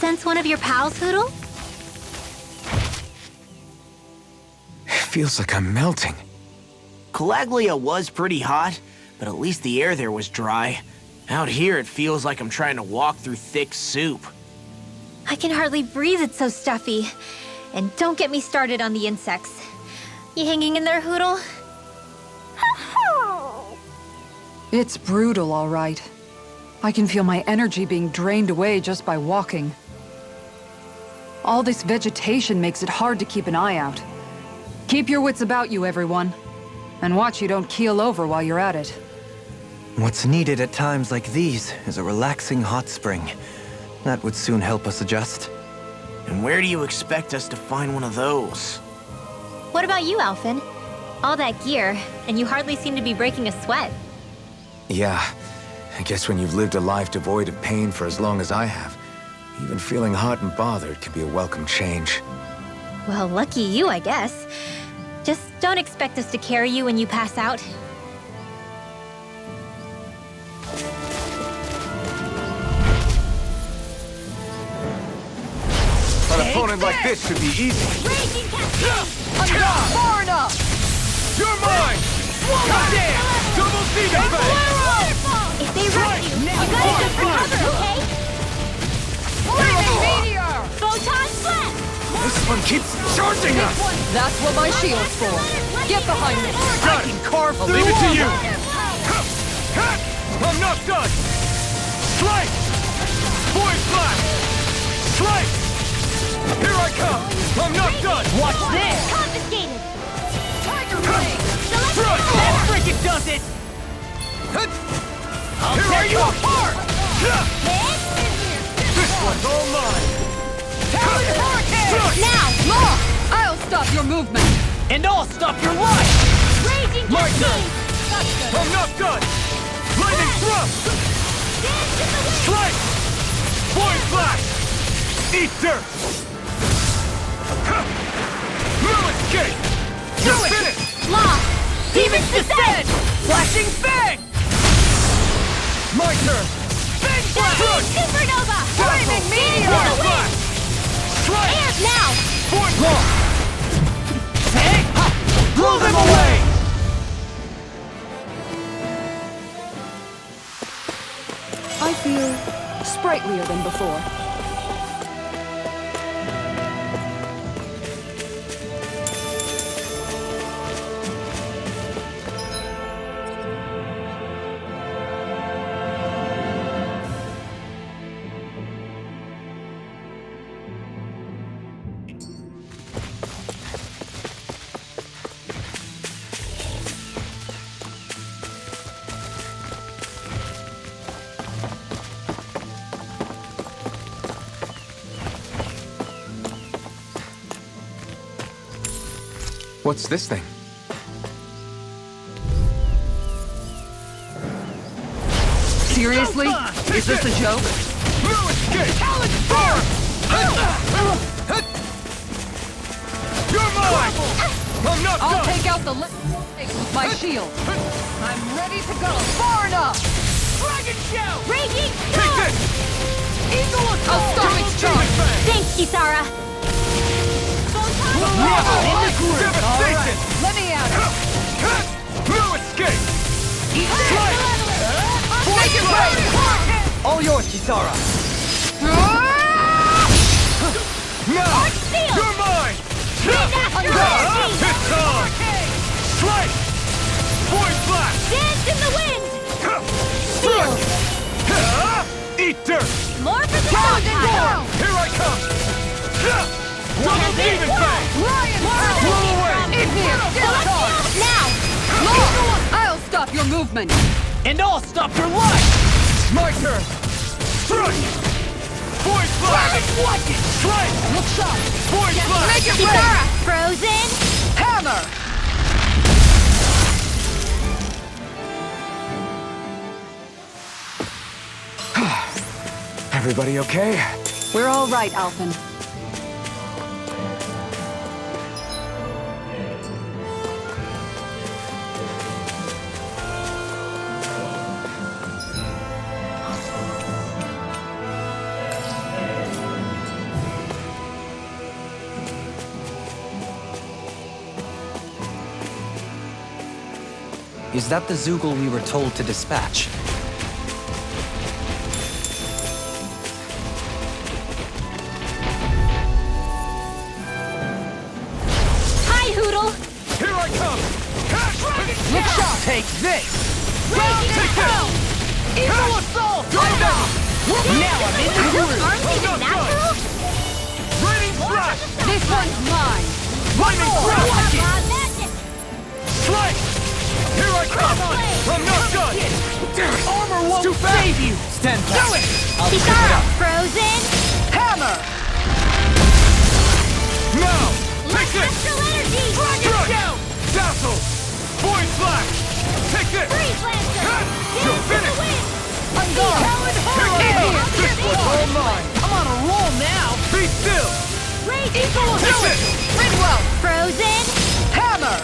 sense one of your pals, Hootle? Feels like I'm melting. Calaglia was pretty hot, but at least the air there was dry. Out here, it feels like I'm trying to walk through thick soup. I can hardly breathe, it's so stuffy. And don't get me started on the insects. You hanging in there, Hootle? It's brutal, all right. I can feel my energy being drained away just by walking. All this vegetation makes it hard to keep an eye out. Keep your wits about you, everyone. And watch you don't keel over while you're at it. What's needed at times like these is a relaxing hot spring. That would soon help us adjust. And where do you expect us to find one of those? What about you, Alphen? All that gear, and you hardly seem to be breaking a sweat. Yeah, I guess when you've lived a life devoid of pain for as long as I have, even feeling hot and bothered can be a welcome change. Well, lucky you, I guess. Just don't expect us to carry you when you pass out. An opponent like this should be easy. Raging Cascade! Enough! Far enough! You're mine! Goddamn! Double demon fang! If they rush you, you gotta just recover, okay? Flaming meteor! Photon blast! This one keeps charging us! That's what my shield's for. Get behind me. Got it! Carve I'll leave it to you! I'm not done! Strike! Void flash! Strike! Here I come! I'm not done! Watch this! Confiscated! Tiger Ray! That frickin' does it! I'll tear you apart! This one's all mine! Now! Law! I'll stop your movement! And I'll stop your life! Raging My turn! Cascade! I'm not done! Lightning thrust! Dance in the wind! Strike! Void flash! Eat dirt! No escape! You're finished! Law! Demon's Descent! Flashing fang! My turn! Big Supernova! Flaming meteor! Into the wind! Flash! Strike! And now! Void law! Hey! Blow them away! I feel sprightlier than before. What's this thing? Seriously? Is this a joke? No escape! Talon Storm! You're mine! I'm not I'll done! take out the with my shield. I'm ready to go. Far enough! Dragon Shout! Raging Take Storm! this! Eagle I'll stop its charge. Thanks, Kisara! In the groove! Devastation! Let me at it. No escape! Strike! Make it rain! All yours, Kisara! Now! You're mine! Energy! It's on! Strike! Void flash! Dance in the wind! Strike! Eat dirt! More for the Down! Here I come! Double demon fang! Lion Blow away! In here! Get charge! Now! Law! I'll stop your movement! And I'll stop your life! My turn! Strike! Void flash! Watch it! Strike! Look sharp! Void flash! Make it rain! Kisara! Frozen! Hammer! Everybody okay? We're all right, Alphen. Is that the Zoogle we were told to dispatch? Hi, Hootle! Here I come! Look out! Take this! Evil assault! Now I'm in the groove! Arms even natural? Raining flash! This one's mine! Lightning crash! Magic! Slice! Here I come! I'm not done! Armor won't save you! Stand back. Do it! I'll pick it Kikara! up. Frozen! Hammer! Now! Take this! Astral energy! Strike! Dazzle! Void flash! Take this! Freeze Lancer! You're finished! I'm gone! Here I am! This one's all mine! I'm on a roll now! Be still! Equal Take this! Ridwell! Frozen! Hammer!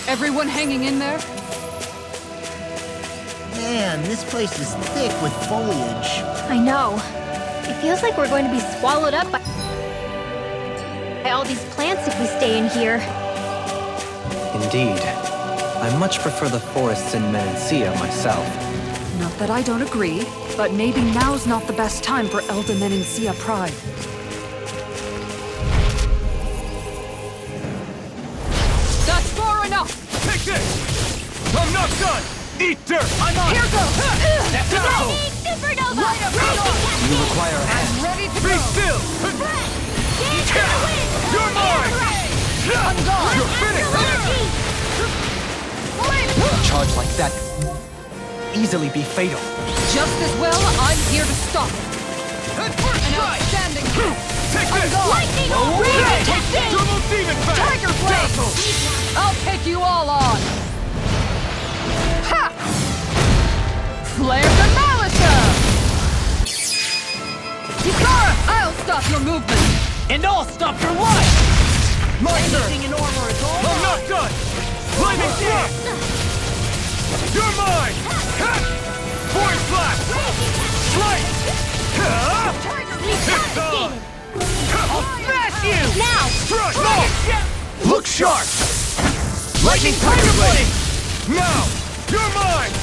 Everyone hanging in there? Man, this place is thick with foliage. I know. It feels like we're going to be swallowed up by all these plants if we stay in here. Indeed. I much prefer the forests in Menancia myself. Not that I don't agree, but maybe now's not the best time for Elda Menancia pride. That's far enough! Take this! I'm not done! Eat dirt! I'm on! Here goes! That's Dazzle! Supernova! Right up, right on! You require a hand. Ready to Be go! still! You're mine! I'm gone! You're finished! A charge like that easily be fatal. Just as well, I'm here to stop it. An outstanding hit! Take this! Lightning Double Ray! demon fang! Tiger Blade! Dazzle! I'll take you all on! Ha! Flare the Malika! Kikara, I'll stop your movement! And I'll stop your life! My turn! Anything in armor is all I'm not done! Lightning thrust! You're mine! Void flash! Slice! It's on! I'll smash you! Now! Strike! No! Look sharp! Lightning Tiger Blade! Now! You're mine!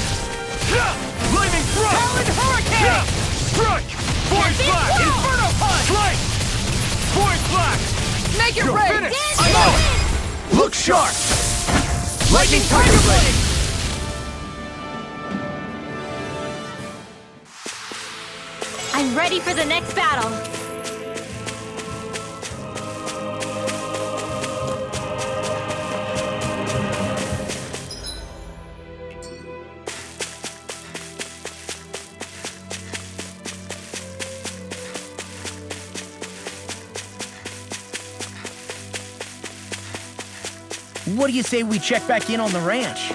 Lightning thrust! Talon Hurricane! Strike! Void flash! Inferno Punch! Slice! Void flash! Make it You're rain! finished! I'm on! Look sharp! Lightning Tiger Blade! I'm ready for the next battle. What do you say we check back in on the ranch?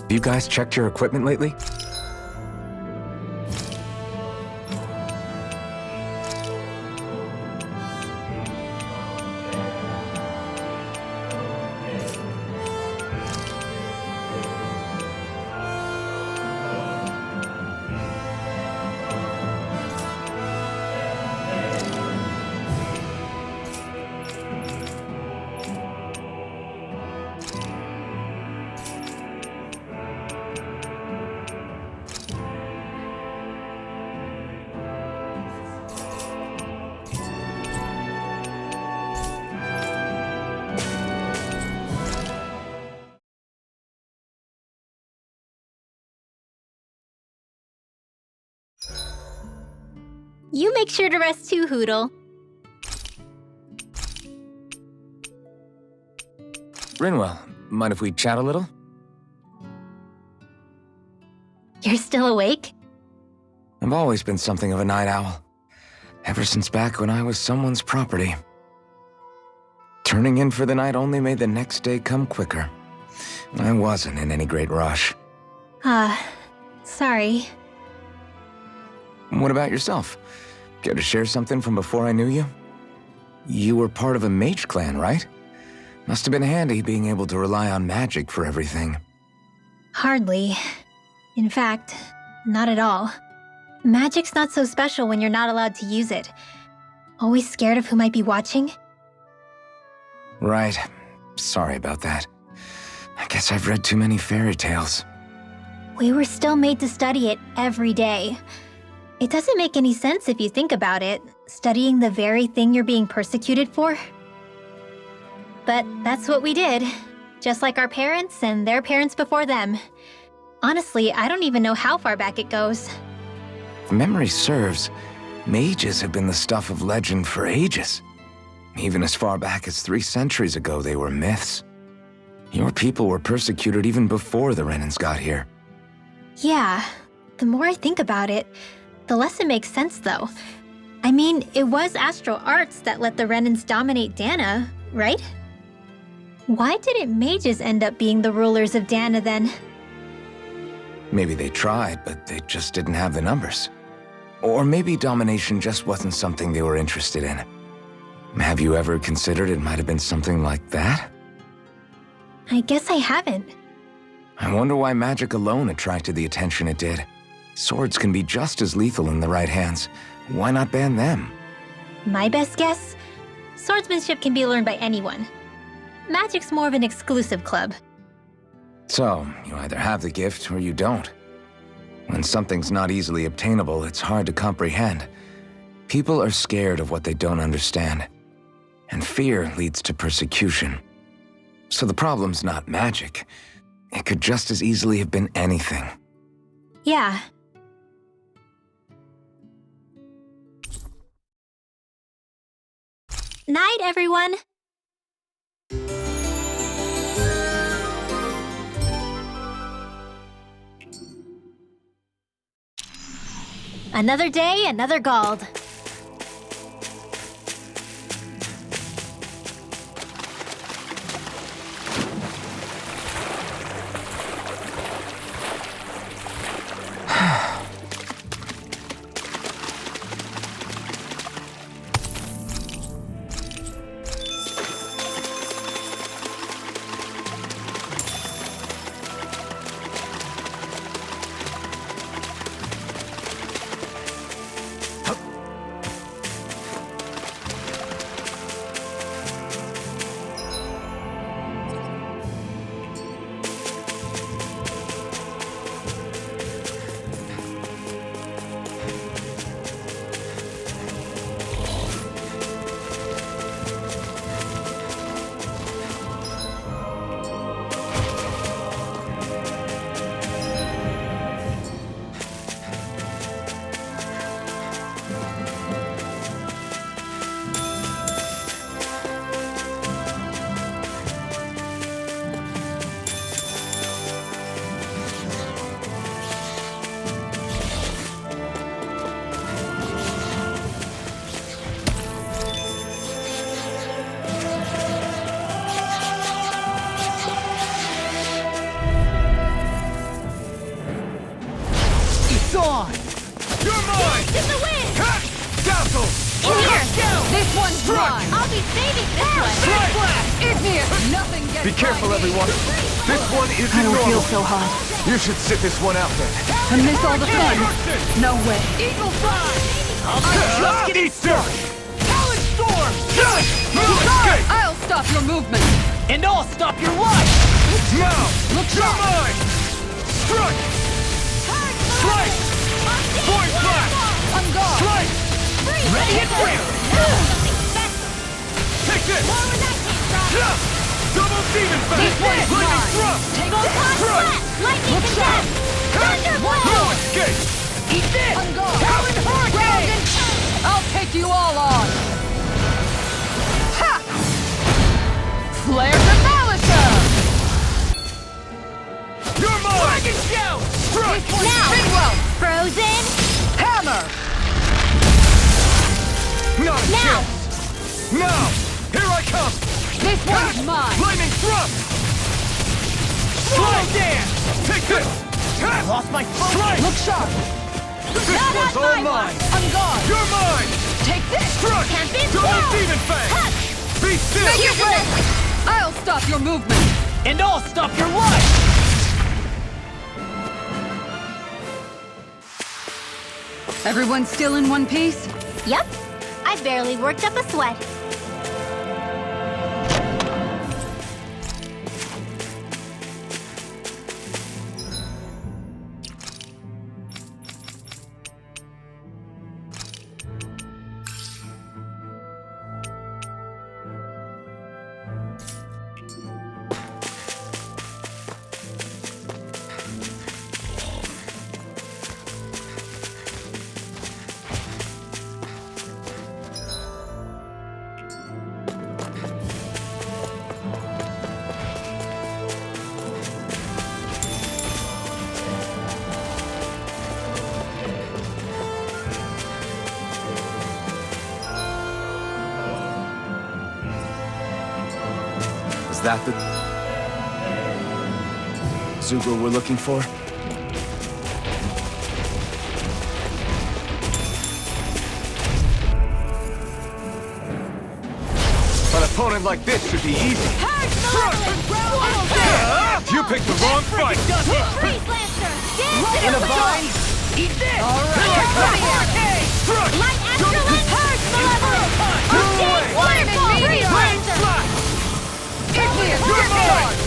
Have you guys checked your equipment lately? You make sure to rest too, Hootle. Rinwell, mind if we chat a little? You're still awake? I've always been something of a night owl. Ever since back when I was someone's property. Turning in for the night only made the next day come quicker. I wasn't in any great rush. Sorry. What about yourself? Care to share something from before I knew you? You were part of a mage clan, right? Must have been handy being able to rely on magic for everything. Hardly. In fact, not at all. Magic's not so special when you're not allowed to use it. Always scared of who might be watching? Right. Sorry about that. I guess I've read too many fairy tales. We were still made to study it every day. It doesn't make any sense if you think about it, studying the very thing you're being persecuted for. But that's what we did, just like our parents and their parents before them. Honestly, I don't even know how far back it goes. If memory serves, mages have been the stuff of legend for ages. Even as far back as 3 centuries ago, they were myths. Your people were persecuted even before the Renans got here. Yeah, the more I think about it, the less it makes sense though. I mean, it was Astral Arts that let the Renans dominate Dana, right? Why didn't mages end up being the rulers of Dana then? Maybe they tried, but they just didn't have the numbers. Or maybe domination just wasn't something they were interested in. Have you ever considered it might have been something like that? I guess I haven't. I wonder why magic alone attracted the attention it did. Swords can be just as lethal in the right hands. Why not ban them? My best guess? Swordsmanship can be learned by anyone. Magic's more of an exclusive club. So, you either have the gift or you don't. When something's not easily obtainable, it's hard to comprehend. People are scared of what they don't understand. And fear leads to persecution. So the problem's not magic. It could just as easily have been anything. Yeah. Night, everyone! Another day, another Gald. This one's mine! I'll be saving this one! Igneous! Nothing gets Be careful, by me. everyone. This one I isn't don't feel normal. so hot. You should sit this one out then. And miss all the fun. No way. Eagle Fly! Just getting started. Talon Storm! Escape! I'll stop your movement. And I'll stop your life! Now! Look You're sharp. mine! Strike! Strike! Void Blast! On guard. Strike! Ready and ready! Take this! Yeah! Double Demon Fang! This one's Lightning mine. Thrust! Take Go this. Pond Strike! Flat! Lightning Look sharp. Condemn! Thunderbolt! No escape! Eat this! On guard. Talon Hurricane! I'll take you all on. Ha! Flare to Malisher! You're mine! Dragon Shout! Strike! Now! Spinwell! Frozen! Hammer! Not a Now! chance! Now! Here I come! This one's mine! Lightning Thrust! Swallow Dance! Take this! I lost my focus! Strike! Look sharp! This one's all mine! On guard! You're mine! Take this! Strike! Can't be Double still! Demon Fang! Be still! Make it wait! I'll stop your movement! And I'll stop your life! Everyone still in one piece? Yep. I barely worked up a sweat. Is that the Zugor we're looking for? An opponent like this should be easy. You picked the wrong fight! Freeze Lancer! Dance In to a the vine! Eat this! Strike! Light Astrolin! Purge Malevolent! away! Waterfall! Freeze Lancer! Igneous! You're mine!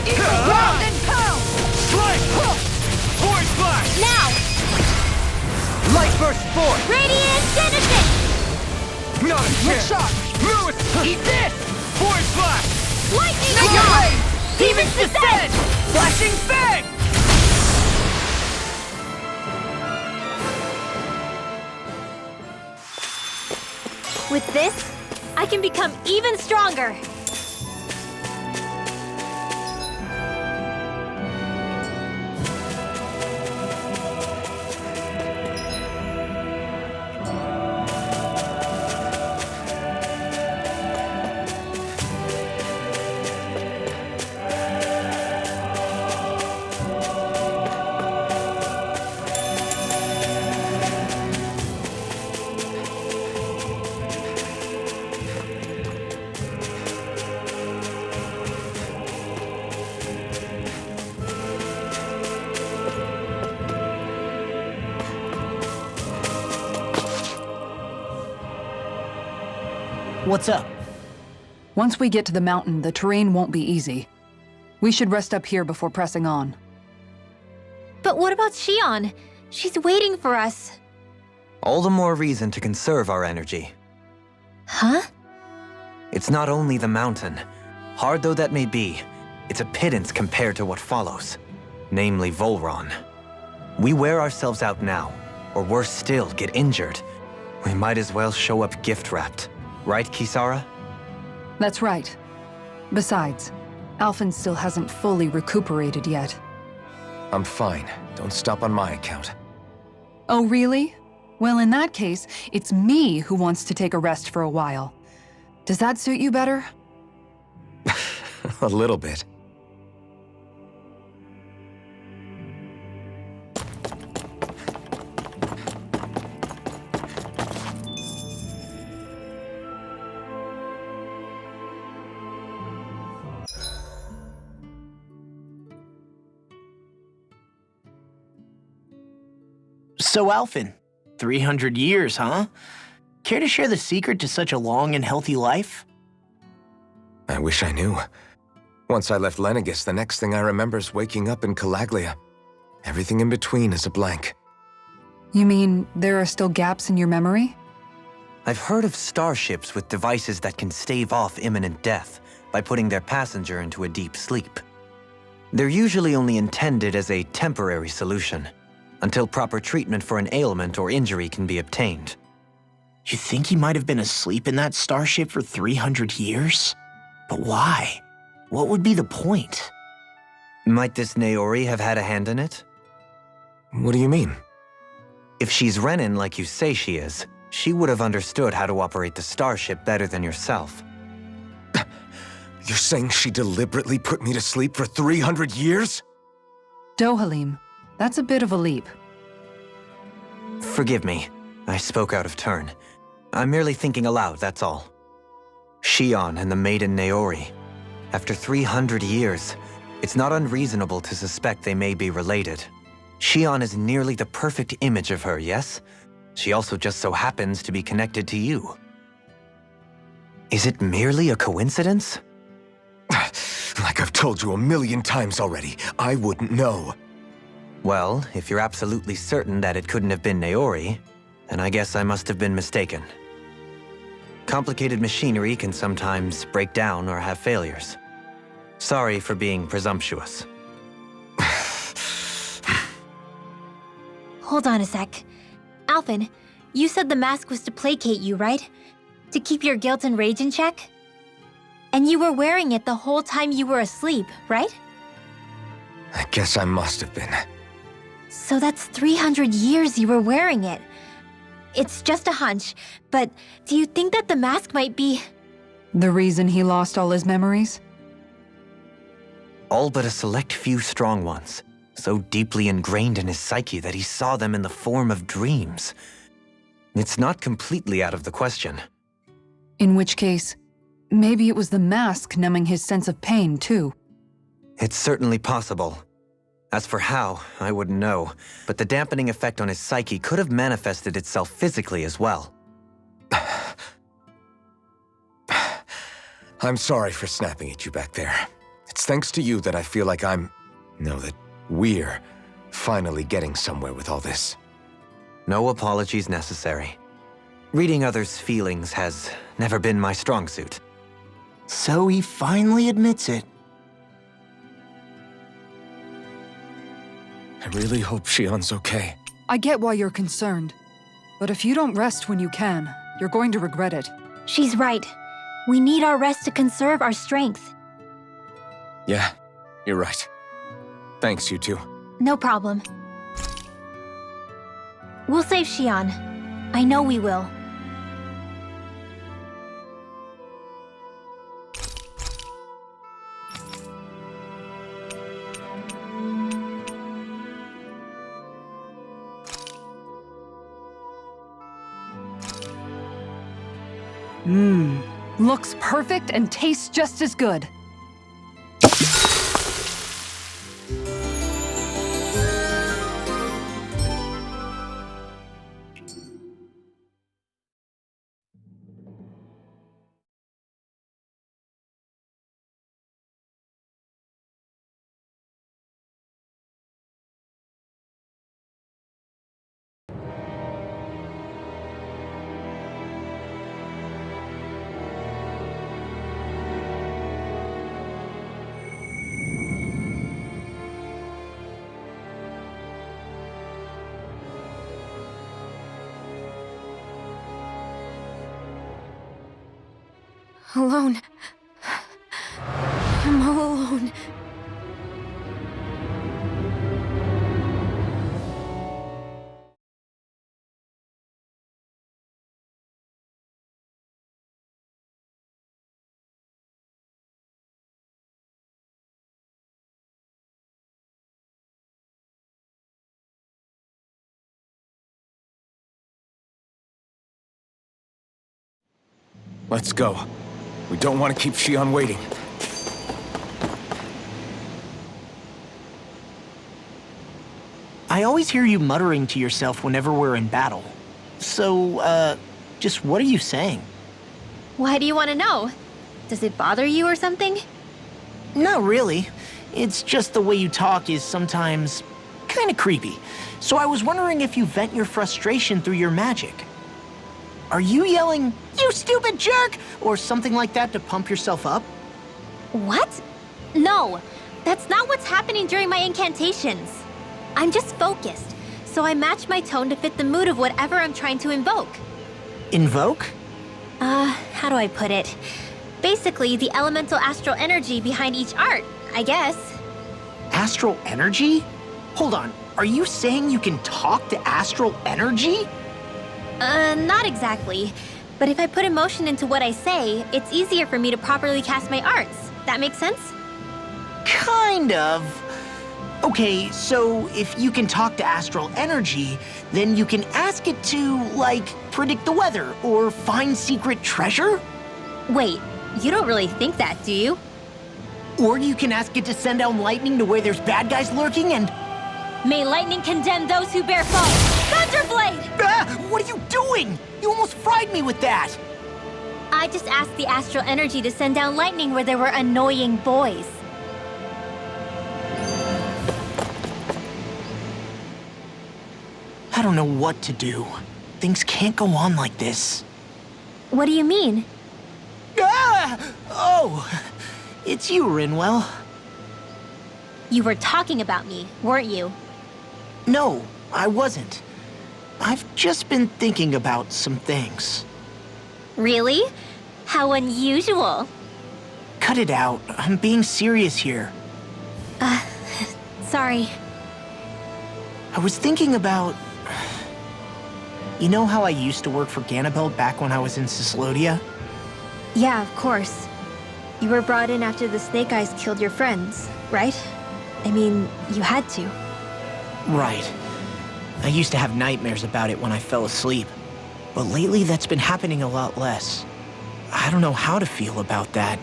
Eagle ground and pound! Strike! Void Blast! Now! Light Burst Force! Radiant Genesis! Not a Look chance! sharp! No, it's... Eat this! Void Blast! Lightning Make it Blast! rain! Demon's Descent! Flashing Fang! With this, I can become even stronger. What's up? Once we get to the mountain, the terrain won't be easy. We should rest up here before pressing on. But what about Shion? She's waiting for us. All the more reason to conserve our energy. Huh? It's not only the mountain. Hard though that may be, it's a pittance compared to what follows. Namely Volron. We wear ourselves out now, or worse still, get injured. We might as well show up gift-wrapped. Right, Kisara? That's right. Besides, Alphen still hasn't fully recuperated yet. I'm fine. Don't stop on my account. Oh, really? Well, in that case, it's me who wants to take a rest for a while. Does that suit you better? A little bit. So, Alphen, 300 years, huh? Care to share the secret to such a long and healthy life? I wish I knew. Once I left Lenegis, the next thing I remember is waking up in Calaglia. Everything in between is a blank. You mean there are still gaps in your memory? I've heard of starships with devices that can stave off imminent death by putting their passenger into a deep sleep. They're usually only intended as a temporary solution, until proper treatment for an ailment or injury can be obtained. You think he might have been asleep in that starship for 300 years? But why? What would be the point? Might this Naori have had a hand in it? What do you mean? If she's Renin like you say she is, she would have understood how to operate the starship better than yourself. You're saying she deliberately put me to sleep for 300 years? Dohalim, that's a bit of a leap. Forgive me, I spoke out of turn. I'm merely thinking aloud, that's all. Shion and the maiden Naori. After 300 years, it's not unreasonable to suspect they may be related. Shion is nearly the perfect image of her, yes? She also just so happens to be connected to you. Is it merely a coincidence? Like I've told you a million times already, I wouldn't know. Well, if you're absolutely certain that it couldn't have been Naori, then I guess I must have been mistaken. Complicated machinery can sometimes break down or have failures. Sorry for being presumptuous. Hold on a sec. Alphen, you said the mask was to placate you, right? To keep your guilt and rage in check? And you were wearing it the whole time you were asleep, right? I guess I must have been. So that's 300 years you were wearing it. It's just a hunch, but do you think that the mask might be... The reason he lost all his memories? All but a select few strong ones, so deeply ingrained in his psyche that he saw them in the form of dreams. It's not completely out of the question. In which case, maybe it was the mask numbing his sense of pain, too. It's certainly possible. As for how, I wouldn't know, but the dampening effect on his psyche could have manifested itself physically as well. I'm sorry for snapping at you back there. It's thanks to you that I feel like that we're finally getting somewhere with all this. No apologies necessary. Reading others' feelings has never been my strong suit. So he finally admits it. I really hope Shion's okay. I get why you're concerned. But if you don't rest when you can, you're going to regret it. She's right. We need our rest to conserve our strength. Yeah, you're right. Thanks, you two. No problem. We'll save Shion. I know we will. Looks perfect and tastes just as good. Alone. I'm all alone. Let's go. We don't want to keep Shion waiting. I always hear you muttering to yourself whenever we're in battle. So, just what are you saying? Why do you want to know? Does it bother you or something? Not really. It's just the way you talk is sometimes kinda creepy. So I was wondering if you vent your frustration through your magic. Are you yelling, "You stupid jerk!" or something like that to pump yourself up? What? No, that's not what's happening during my incantations. I'm just focused, so I match my tone to fit the mood of whatever I'm trying to invoke. Invoke? How do I put it? Basically, the elemental astral energy behind each art, I guess. Astral energy? Hold on, are you saying you can talk to astral energy? Not exactly. But if I put emotion into what I say, it's easier for me to properly cast my arts. That makes sense? Kind of. Okay, so if you can talk to astral energy, then you can ask it to, like, predict the weather or find secret treasure? Wait, you don't really think that, do you? Or you can ask it to send down lightning to where there's bad guys lurking and... May lightning condemn those who bear false! Thunderblade! Ah! What are you doing? You almost fried me with that! I just asked the astral energy to send down lightning where there were annoying boys. I don't know what to do. Things can't go on like this. What do you mean? Ah! Oh! It's you, Rinwell. You were talking about me, weren't you? No, I wasn't. I've just been thinking about some things. Really? How unusual. Cut it out. I'm being serious here. Sorry. I was thinking about... You know how I used to work for Ganabelt back when I was in Cyslodia? Yeah, of course. You were brought in after the Snake Eyes killed your friends, right? I mean, you had to. Right. I used to have nightmares about it when I fell asleep. But lately that's been happening a lot less. I don't know how to feel about that.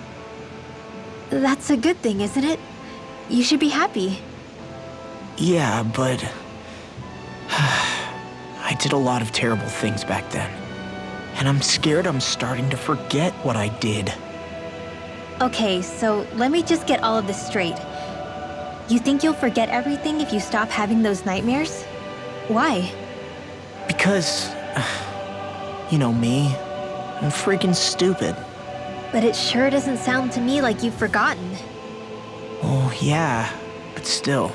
That's a good thing, isn't it? You should be happy. Yeah, but... I did a lot of terrible things back then. And I'm scared I'm starting to forget what I did. Okay, so let me just get all of this straight. You think you'll forget everything if you stop having those nightmares? Why? Because... You know me. I'm freaking stupid. But it sure doesn't sound to me like you've forgotten. Oh, yeah. But still.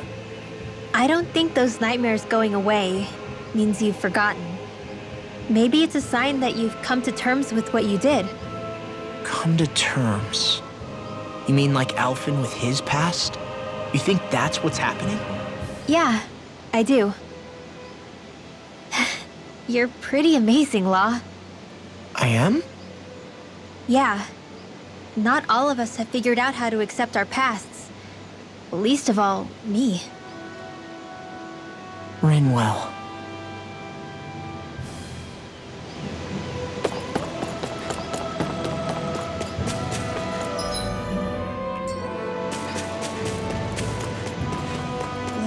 I don't think those nightmares going away means you've forgotten. Maybe it's a sign that you've come to terms with what you did. Come to terms? You mean like Alphen with his past? You think that's what's happening? Yeah, I do. You're pretty amazing, Law. I am? Yeah. Not all of us have figured out how to accept our pasts. Least of all, me. Rinwell.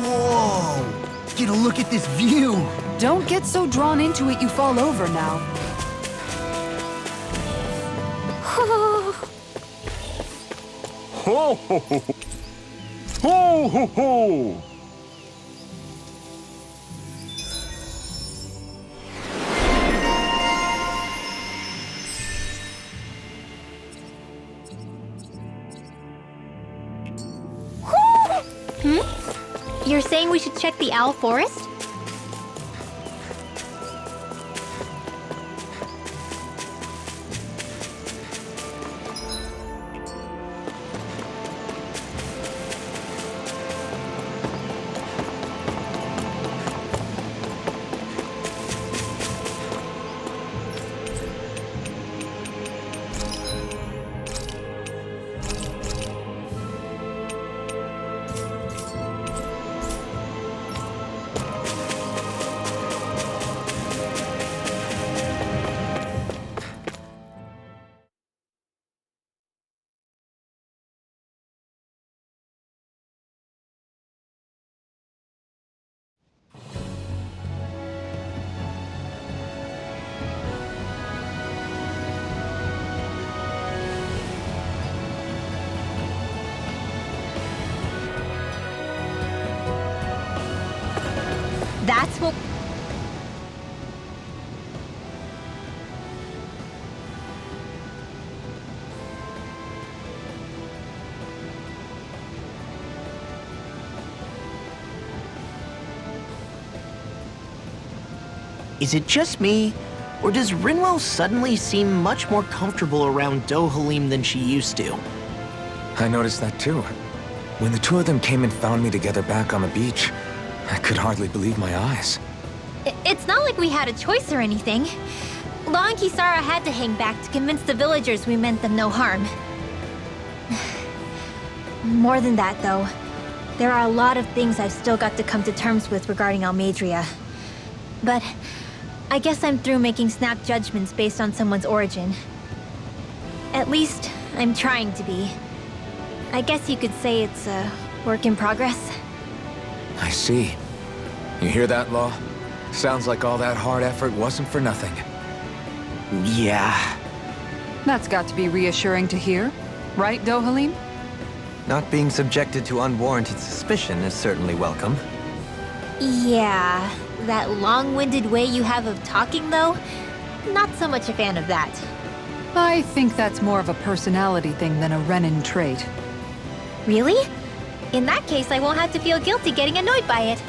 Whoa! Get a look at this view! Don't get so drawn into it you fall over now. Ho ho ho! Ho ho ho! You're saying we should check the Owl Forest? that's what... Is it just me, or does Rinwell suddenly seem much more comfortable around Dohalim than she used to? I noticed that too. When the two of them came and found me together back on the beach, I could hardly believe my eyes. It's not like we had a choice or anything. Law and Kisara had to hang back to convince the villagers we meant them no harm. More than that, though, there are a lot of things I've still got to come to terms with regarding Almeidrea. But I guess I'm through making snap judgments based on someone's origin. At least, I'm trying to be. I guess you could say it's a work in progress. I see. You hear that, Law? Sounds like all that hard effort wasn't for nothing. Yeah. That's got to be reassuring to hear. Right, Dohalim? Not being subjected to unwarranted suspicion is certainly welcome. Yeah, that long-winded way you have of talking, though? Not so much a fan of that. I think that's more of a personality thing than a Renin trait. Really? In that case, I won't have to feel guilty getting annoyed by it.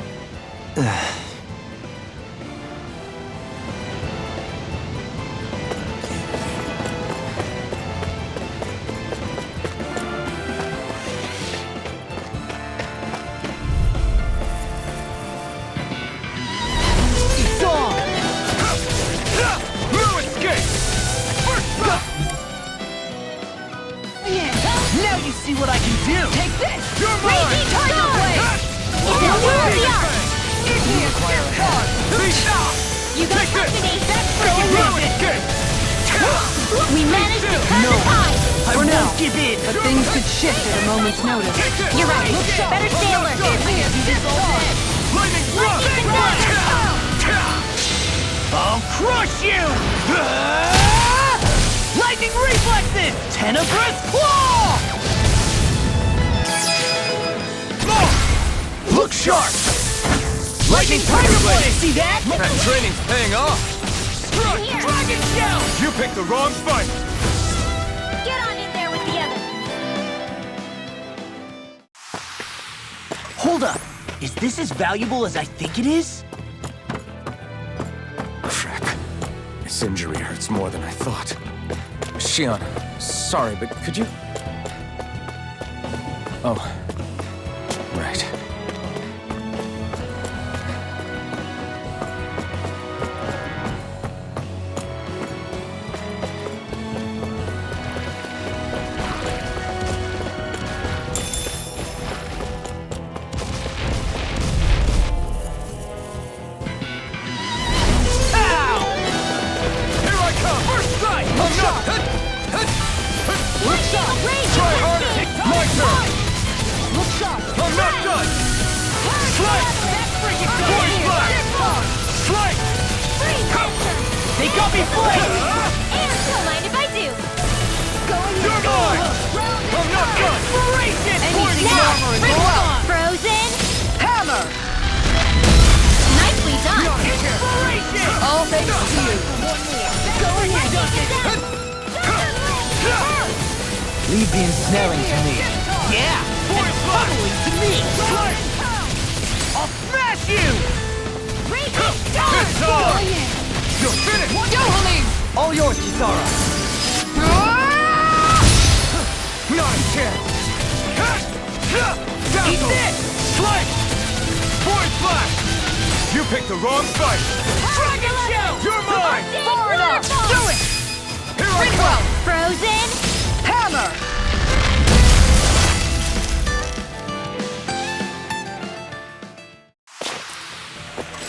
Now you see what I can do! Take this! You're mine! You got Take this! company! We managed to cut the tide! I For won't now. give in! But things could shift at a moment's notice. You're right. Better stay alert. Lightning thrust! I'll crush you! Lightning reflexes! Tenebrous claw! Look sharp! Lightning tiger blade! See that? That training's paying off! Struck! Dragon shell! You picked the wrong fight! Get on in there with the others. Hold up! Is this as valuable as I think it is? Crap. This injury hurts more than I thought. Shion, sorry, but could you... Oh. Right. They got me flayed! And don't mind if I do. You're mine! I'm not done! Inspiration! Now, Rinwell, Frozen Hammer! Nicely done. Inspiration! All thanks to you. Leave the ensnaring to me. Yeah! Totally to me! I'll smash you! It's on! You're finished! Dohalim! All yours, Kisara. Not a chance! Eat this! Slice! Void Flash! You picked the wrong fight! Dragon shell! You're mine! Far enough. Do it! Here I come! Frozen. Hammer!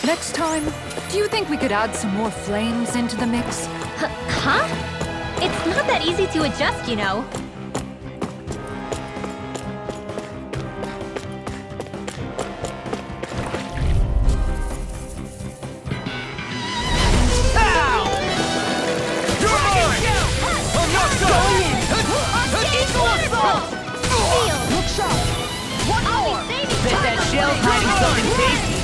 Next time, do you think we could add some more flames into the mix? Huh? It's not that easy to adjust, you know. You're mine! I'm not done! Look sharp. One more. Bet that shell's hiding something tasty.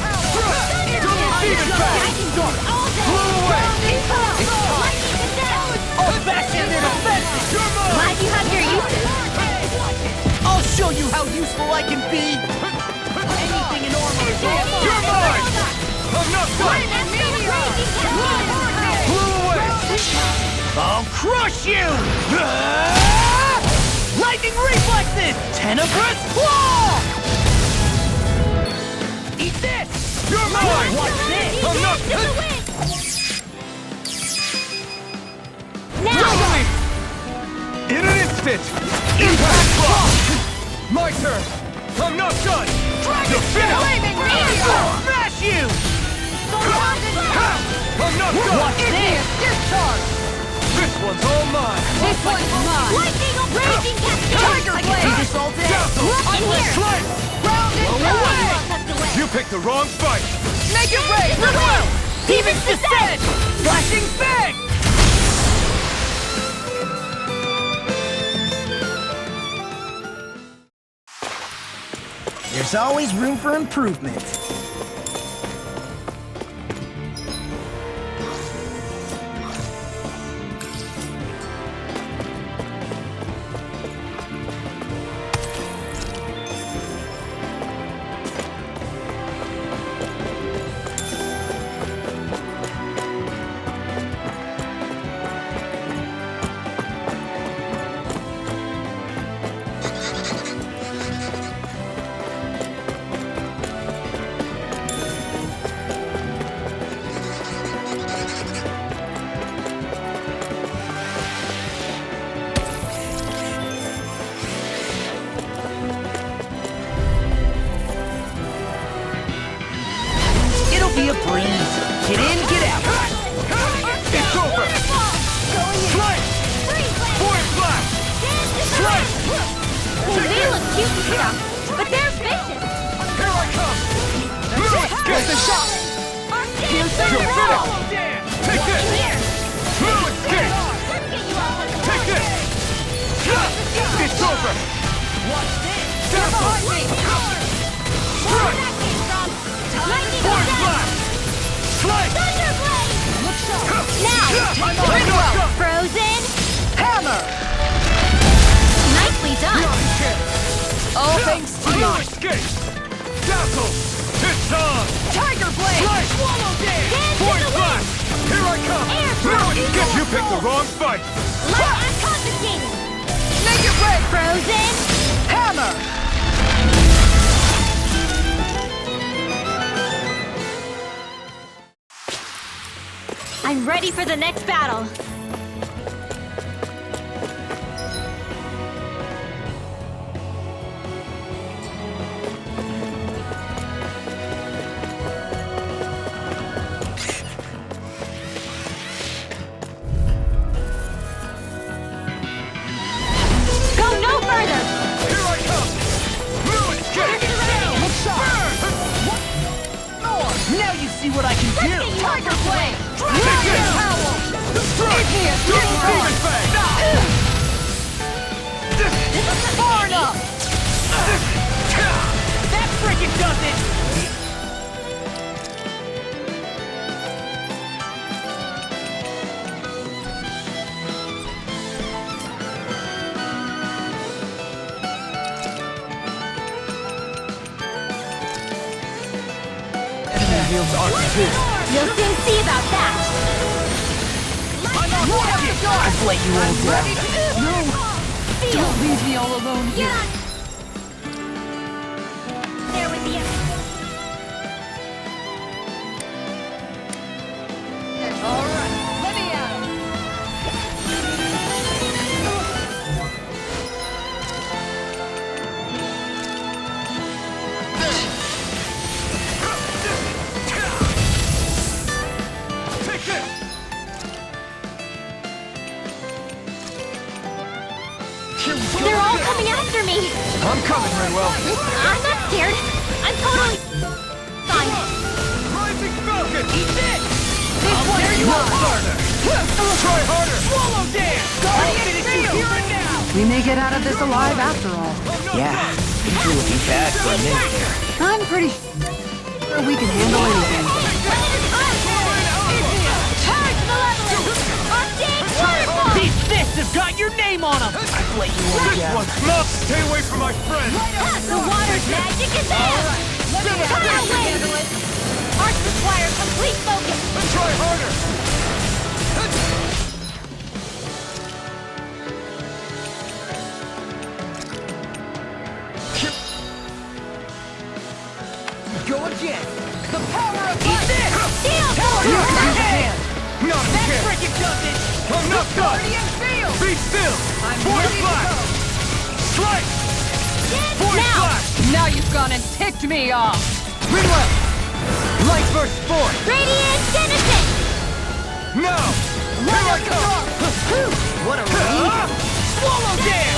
how useful I can be? Anything in armor is all You're mine! I'm not done! Blew away! I'll crush you! Lightning reflexes! Tenebrous claw! Eat this! You're mine! Watch this! I'm not Now! in an instant! Impact block! My turn! I'm not done! You're finished! Smash you! I'm not done! Watch this! This one's all mine! Lightning raging cascade! I can do this all day! Dazzle! In here! Slice! You picked the wrong fight! Make it rain! Demon's Descent! Flashing fang! There's always room for improvement. Be a breeze. Get in, get out. It's over! Slice! Void blast! Slice! They look cute and stuff, but they're vicious. Here I come! Lewis, get the shot! You're finished! Take this! Lewis, get! Take this! It's over! Dazzle! Strike! Void blast! Slice! Now! Frozen! Hammer! Nicely done! All thanks to you. Lewis, get! Dazzle! It's on! Tiger Blade! Slice! Swallow dance! Void blast! Here I come! Lewis, get! You picked the wrong fight! I'm confiscating! Make it rain! Frozen! Hammer! I'm ready for the next battle! Go no further! Here I come! Lewis, get! Now you see what I can do! Tiger Blade! Take this! Strike! Demon Fang! Far enough! That frickin' does it! You'll soon see about that! I've let you all down. Don't leave me all alone You're here. not... There with you. All right, let me at it. Take this! They're all coming after me! I'm coming, Redwell. I'm not scared. I'm totally... fine. Rising Falcon! Eat this! There you are! Harder! Try harder! Swallow dance! I'll finish you here and now! We may get out of this alive after all. Yeah, things are looking bad for a minute here. I'm pretty sure we can handle anything. Charge the leveler! On stage waterfall! Beat this must have got your name on them! I've let you all This down. one's not. Stay away from my friend. The water's magic is there! Come our way! Arts require complete focus! Let's try harder. Go again! The power of light! Steel! Not That again. frickin' does it! I'm not done. Guardian field! Be still. I'm Force ready to flash. go! Strike. Force Now! flash. Now you've gone and ticked me off! Greenwell! Light burst forth! Radiant Genesis! Now. Here I come. What a relief! Swallow dance!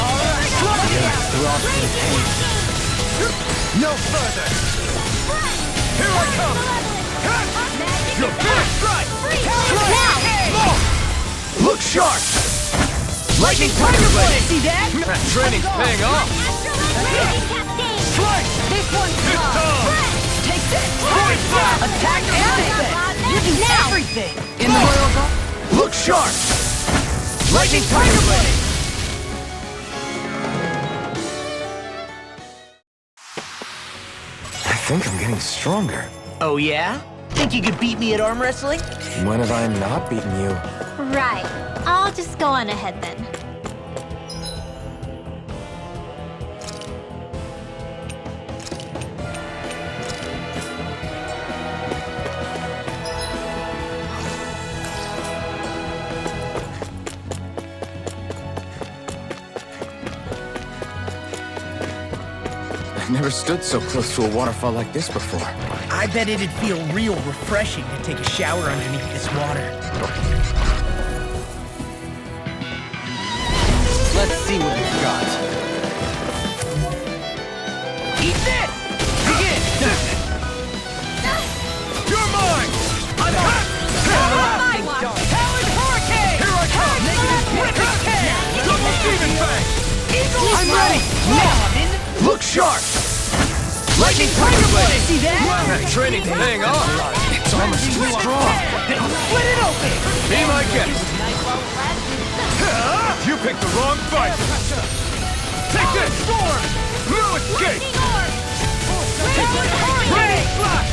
No further. Here I come. You're finished. Strike! Look sharp. Lightning Tiger Blade! See that? That training's paying off. Strike. This one's It's mine! time. Take this! Force flash. Attack everything! You do everything! In the Royal Guard? Look sharp. Lightning Tiger Blade! I think I'm getting stronger. Oh yeah? Think you could beat me at arm wrestling? When have I not beaten you? Right. I'll just go on ahead then. I've never stood so close to a waterfall like this before. I bet it'd feel real refreshing to take a shower underneath this water. Let's see what we've got. Eat this! Begin! You're mine. I'm on! My one! Talon Hurricane! Here I come. Ripid Tear! Double Demon Fang. I'm ready! Now I'm in! Look sharp. Lightning Tiger Blade! See that? That training's paying off. It's almost too strong. Then split it open! Be my guest. You picked the wrong fight. Take this. Storm! No escape. Ready! Ready. Flash.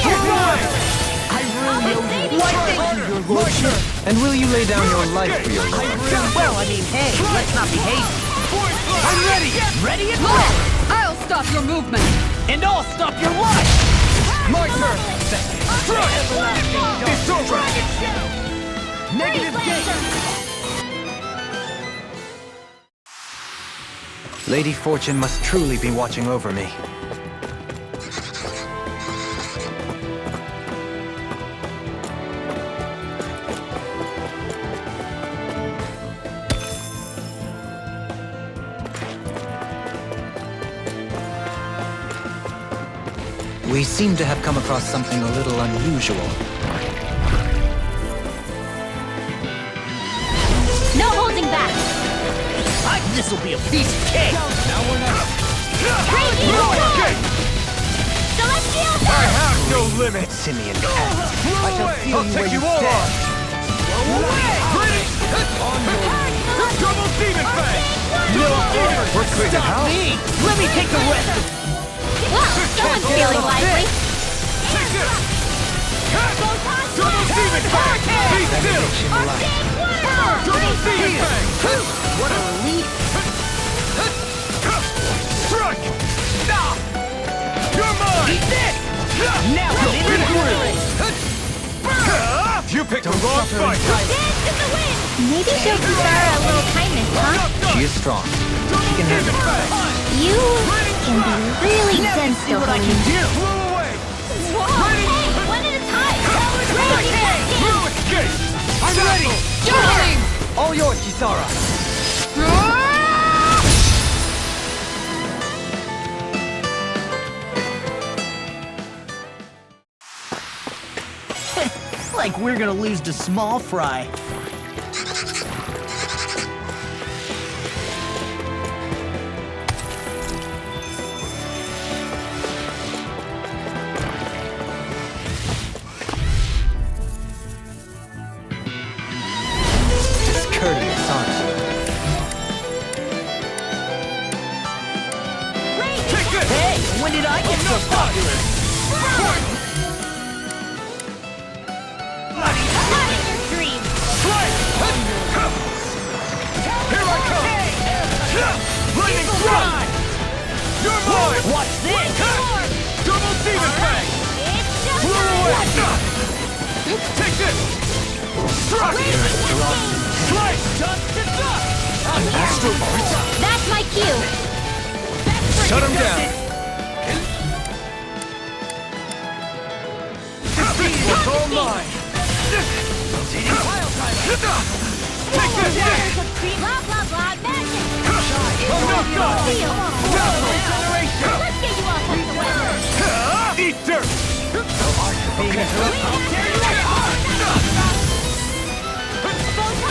You're mine! I really owe you one thing, your lordship. And will you lay down your life for your lord? Well, I mean, hey, let's not be hasty. I'm ready! Ready and Look! ready! I'll stop your movement! And I'll stop your life! My turn. Strike. It's over. Negative gate! Lady Fortune must truly be watching over me. We seem to have come across something a little unusual. No holding back! This'll be a piece of cake! Radiant No Storm! escape. Celestial I Dash! have no limits. Simeon Blow away. I'll take you all on. Ready. Double Demon Fang. We're cleaning house. Me! Let me take the rest! Well, someone's feeling lively. Take this. Double Demon Fang. Be still. Double Demon Fang. What a relief! Strike. You're mine. Eat this! Now I'm in the groove! You picked the wrong fight. Dance in the wind! Maybe show Kisara a little kindness, huh? She is strong. She can handle it. You can be really Now you see what I can gentle. do! Blow away. Whoa! Hey, one at a time! Radiant No Dance! escape. I'm ready! Darling! All yours, Kisara. Like we're gonna lose to Small Fry. Discourteous, aren't you? Hey, when did I get so popular? Not in your dreams! Strike! Here I come! Lightning strike! You're mine! Watch this! Double demon fang! It's just Blow away! Take this! Strike! Strike! Dust to dust! Astral Arts! That's my cue! Shut him down! This one's all mine! Take this! Waters of cream, blah blah blah, magic! Oh no, God! Feel! Regeneration! Let's get you off of the way! Eat dirt!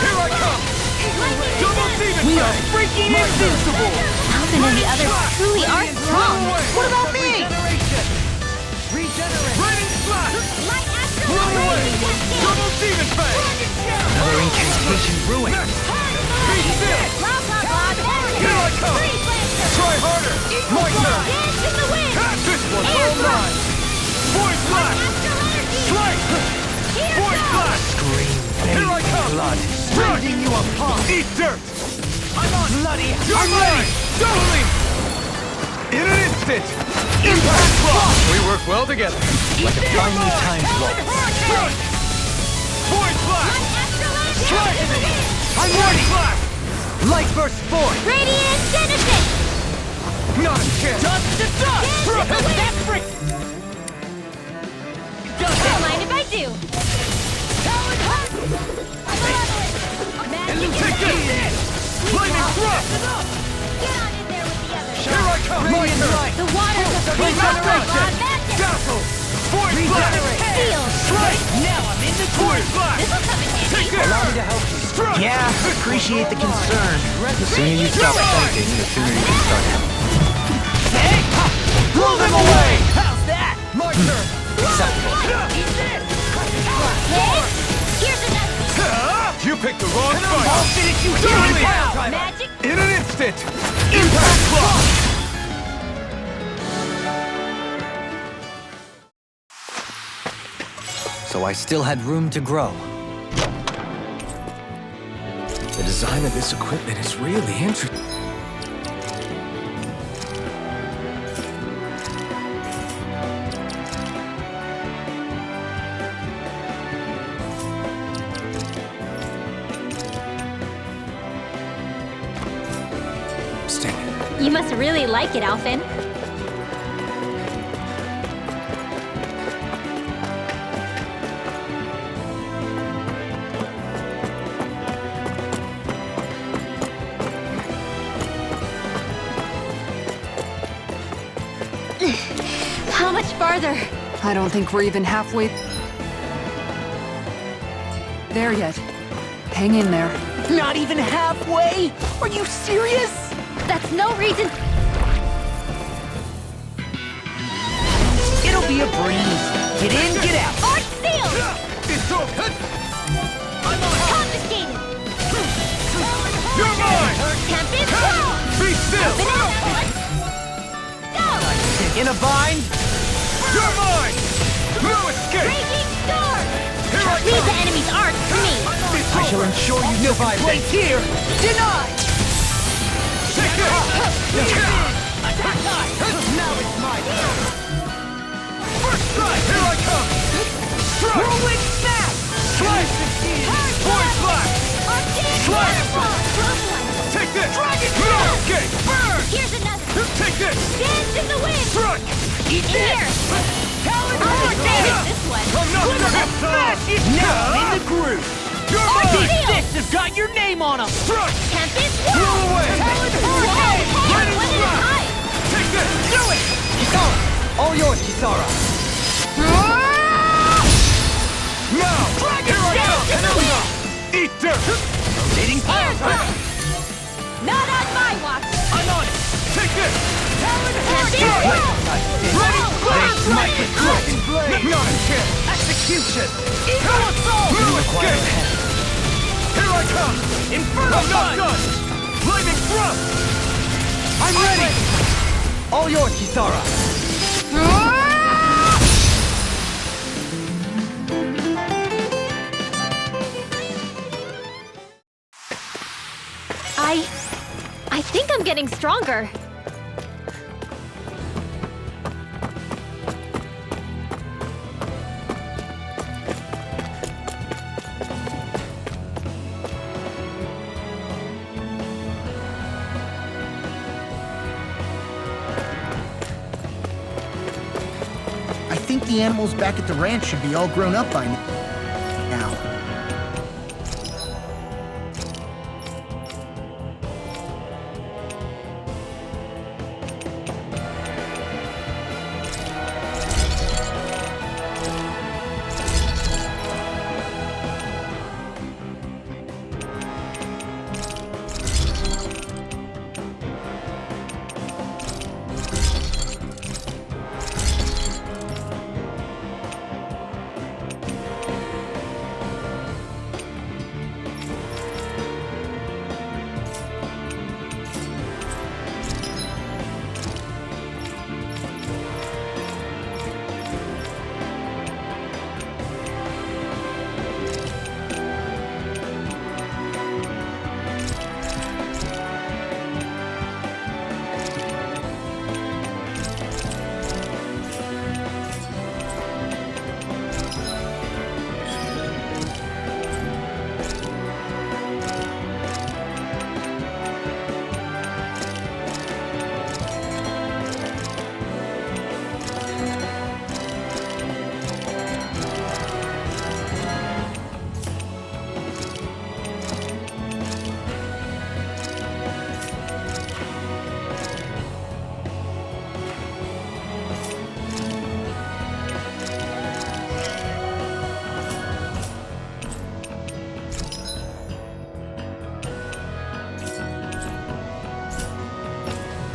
Here I come! Double demon! We are freaking invincible! Alvin and the others truly are strong! What about me? Raining slash! Light after Blow away! lightning cascade! Double demon fang! Another incantation ruined. Be still! Blah blah blah, magic! Here I come! Freeze Lancer! Try harder! My turn! Dance in the wind! This one's Air all thrust! mine! Voice flash! Astral energy! Strike! Here Voice goes! flash! Here I come! Blood. Strike! You apart! Eat dirt! I'm on bloody! You're mine! Doubling! In an instant! Impact block! We work well together. Like a finely timed blow. Strike! Voice flash! Astral energy! Strike! In the wind! I'm ready! Flash! Light burst forth. Radiant Genesis! Not a chance! Dust to dust! That's freak! Don't mind if I do! Magic Take this! Lightning thrust! Get on in there with the others! Here I come! My turn! The waters of the Regeneration! magic! Dazzle! Voice flash! Steel! Strike! Now I'm in the Voice flash! This'll come in handy! Take this! Allow me to help you. Strike! Yeah, appreciate the concern. The sooner you stop thinking, the sooner you can start helping. Hey! Blow them away! How's that? My turn! Acceptable. Hey! Here's another! You picked the wrong I'll fight! finish you here Doubling! now! Magic! In an instant! Impact block! So I still had room to grow. The design of this equipment is really interesting. You must really like it, Alphen. How much farther? I don't think we're even halfway there yet. Hang in there. Not even halfway? Are you serious? That's no reason. It'll be a breeze. Get in, get out. Arch sealed! It's over! Confiscated! You're mine! Tempest Claw! Be still! Banana! Go! In a bind? You're mine! No escape! Raging Storm! Here I Leave come! the enemy's arch to me! I shall ensure you survive place here. Denied! Take it! Attack time! Now it's my turn. First strike! Here I come! Strike! Whirlwind snap! Strike! Voice flash! Strike! Take this! Dragon No Tail! escape! Burn! Here's another! Take this! Dance in the wind! Strike! Eat In this! here! Talon I'll Vortex! take this one! I'm not gonna Smash it! Now I'm in the groove! You're These mine! fists have got your name on them! Strike! Tempest Blow Wall! away! Talon Whoa! Vortex! Hey! Lightning One at a strike! time! Take this! Do it! Kisara! All yours, Kisara! Now! Dragon Here I Tail! come! Kanuna! Eat dirt! Rotating Air power! thrust! Not on my watch! I'm on it! Take this! Talon Tempest Vortex! Wall! Ready? Might be Dragon Blade! Not a chance! Execution! Eagle Assault! No escape! Here I come! Inferno I'm not Gun! done! Lightning thrust! I'm ready! All yours, Kisara! I think I'm getting stronger. I think the animals back at the ranch should be all grown up by now.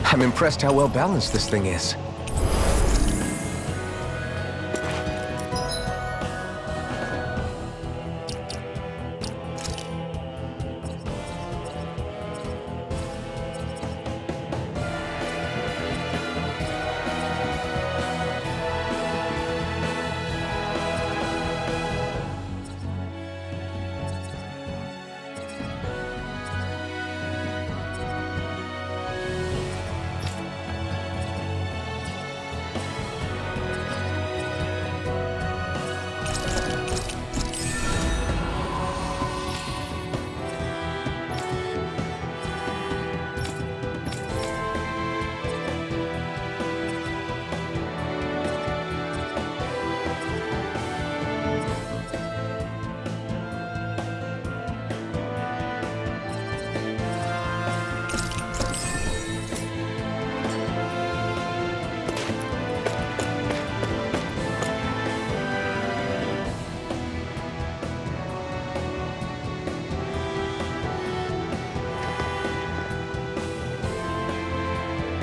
I'm impressed how well balanced this thing is.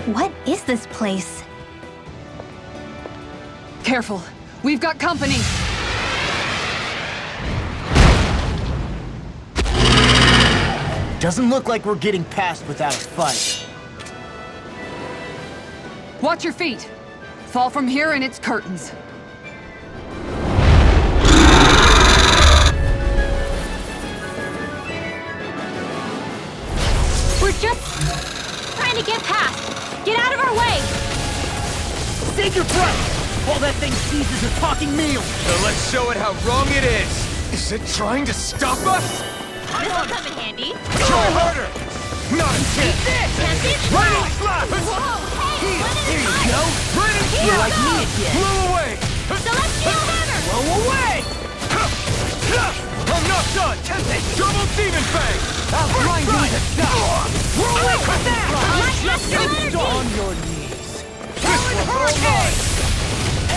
What is this place? Careful. We've got company. Doesn't look like we're getting past without a fight. Watch your feet. Fall from here and it's curtains. We're just trying to get past. Get out of our way! Save your breath! All that thing sees is a talking meal! So let's show it how wrong it is! Is it trying to stop us? This'll come in handy. Try harder! Not a chance! Tempted? Lightning slap! Whoa, hey! There you go! Lightning You're like me again! Blow away! Celestial hammer! Blow away! I'm not done! Double demon fang! I'll grind you to stop! Roll it! Energy! On your knees! Hurricane!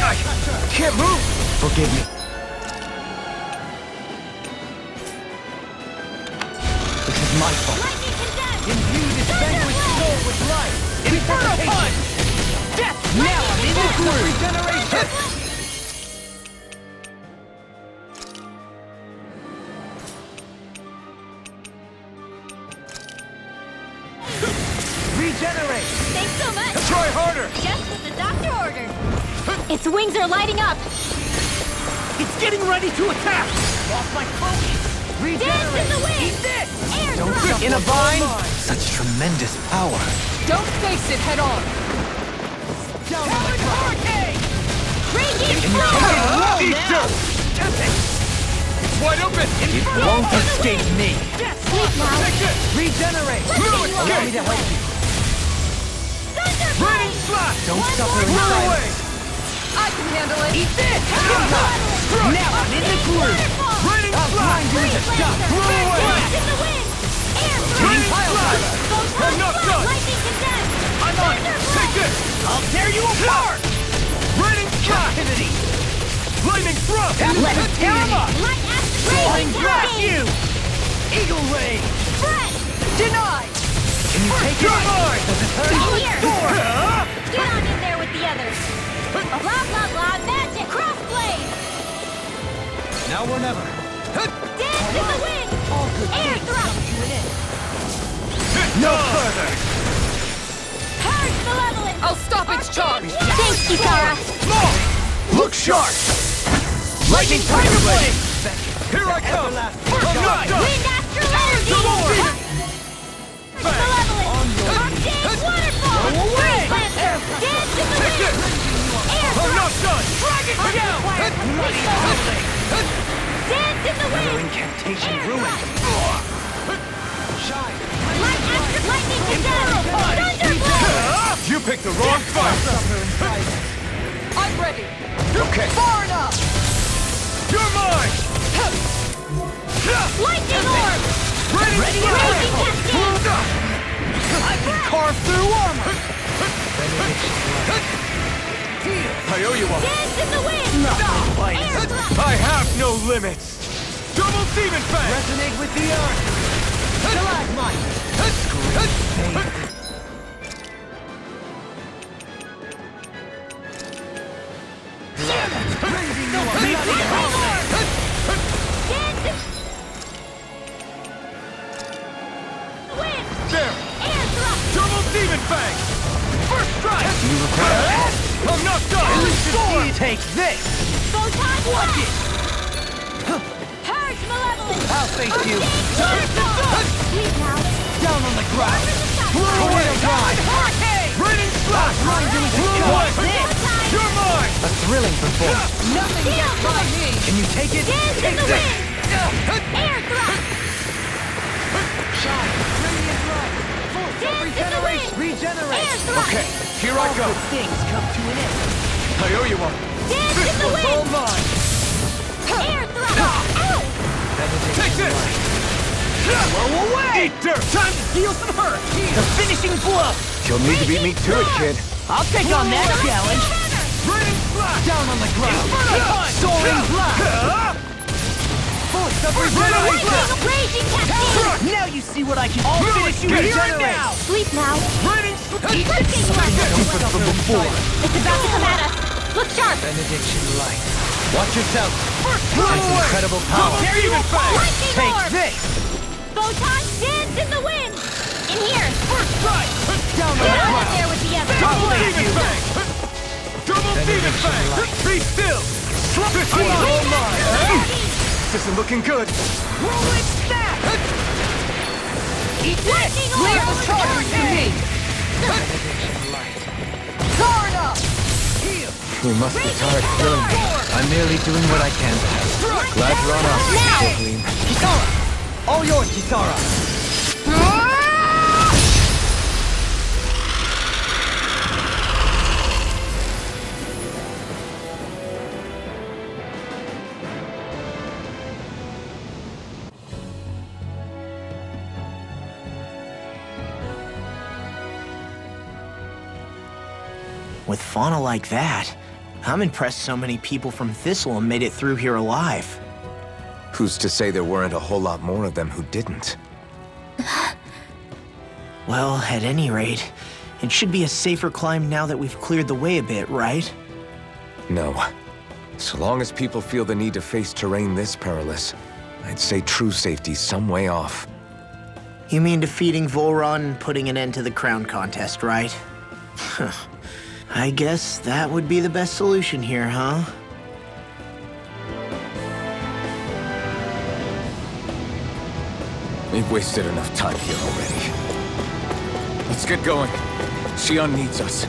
I can't move! Forgive me. This is my fault. Lightning condemned! Imbue this vanquished soul with life! Inferno punch! Death! Now I'm in the groove! Regeneration! Regenerate! Thanks so much! Try harder! Its wings are lighting up! It's getting ready to attack! Lost my focus! Dance in the wind! Eat this! Air Don't thrust! jump In a vine! Such tremendous power. Don't face it head on! Helen Hurricane! Raging Eat flow! dirt! It's wide open! It won't escape me! Sleep now! Take this! Regenerate! Lightning Allow me to help you. Raining slash! Don't One suffer more in time. Clear away! silence. I can handle it! Eat this! Now I'm in the groove! Raining I'll grind you into dust! Blow away! Dance in the wind! Air Raining thrust! slash! Photon I'm not blast! done! Lightning condensed! I'm on it! Thunder Take blast! this! I'll tear you apart! Raining slash! Captivity! Lightning thrust! Let's tear him up! Light acid Flying raging blast cascade! you! Eagle ray! Breath! Denied! Can you take You're it? mine! Does it hurt? In here! Huh? Get on in there with the others! Blah blah blah magic! Crossblade! Now or never. Dance in the wind! Air thrust! No further! Purge malevolence! I'll stop its charge! Thanks, Kisara! Look sharp! Lightning Tiger Blade! Here I come! First I'm not strike! done! Wind astral energy! Double Malevolence! Arcane waterfall! Go away! Lancer! Dance in the Take wind! this! Air I'm not thrust! done! Dragon Shell! Require complete focus! Dance in the Another wind! incantation Air ruined. thrust! Shine. Light astral lightning condensed! Thunder blast! You picked the wrong fight! I'm ready! Okay, Far enough! you're mine! Lightning orb! Ready? Raging cascade! I can carve through armor! I owe you one. Dance in the wind! Nothing Air bites! thrust! I have no limits! Double Demon Fang! Resonate with the earth! Stalagmite! Dance in the wind! There! Air thrust! Double Demon Fang! First strike! You repair? I'm not done! Take this! Photon Watch blast! it! Purge malevolence! I'll face you! Sleep now! Down on the ground! Tornado Drive! Raining slash! Blow away! You're mine! A thrilling performance. Nothing gets by me! Can you take it? Dance in the wind! Air thrust! Shine! Radiant light! Full Dance in the wind! Regenerate! Air thrust! Okay, here I All go. good things come to an end. I owe you one. Dance This in the one's all wind! mine. Air thrust! Ow! Take this! Blow away! Eat dirt! Time to deal some hurt! The finishing blow! You'll need to beat me to it, kid. I'll take on that challenge! Raining slash! Down on the ground! Soaring blast! Force of regeneration! Raging cascade! Now you see what I can do! I'll finish you Get here and regenerate. now! Sleep now! Raining Flicking blast! From before. It's about to come at us! Look sharp! Benediction light. Watch yourself. Blow Has away! incredible power. Double Demon Fang! Lightning Take orb! this! Photon dance in the wind! In here! First strike! Down on Get the on in ground! there with the others! Double I'll Demon you. Fang! Double Demon Fang! Be still! This one's all mine! This isn't looking good. Rolling snap! Eat this! Lightning Leave orb! the charge to me! Far enough! You must be tired of killing me. I'm merely doing what I can to help. Glad you're on our Now! side, Gleam. Kisara! All yours, Kisara! With fauna like that, I'm impressed so many people from Thistle made it through here alive. Who's to say there weren't a whole lot more of them who didn't? Well, at any rate, it should be a safer climb now that we've cleared the way a bit, right? No. So long as people feel the need to face terrain this perilous, I'd say true safety's some way off. You mean defeating Volron and putting an end to the crown contest, right? I guess that would be the best solution here, huh? We've wasted enough time here already. Let's get going. Xion needs us.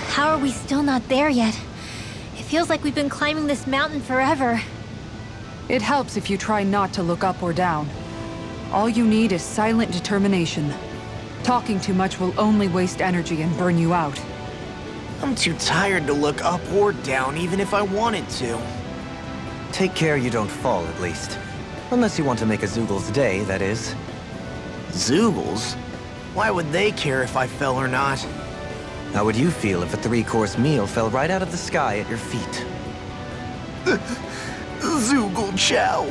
How are we still not there yet? It feels like we've been climbing this mountain forever. It helps if you try not to look up or down. All you need is silent determination. Talking too much will only waste energy and burn you out. I'm too tired to look up or down, even if I wanted to. Take care you don't fall, at least. Unless you want to make a Zoogel's day, that is. Zoogles? Why would they care if I fell or not? How would you feel if a 3-course meal fell right out of the sky at your feet? Zoogle Chow.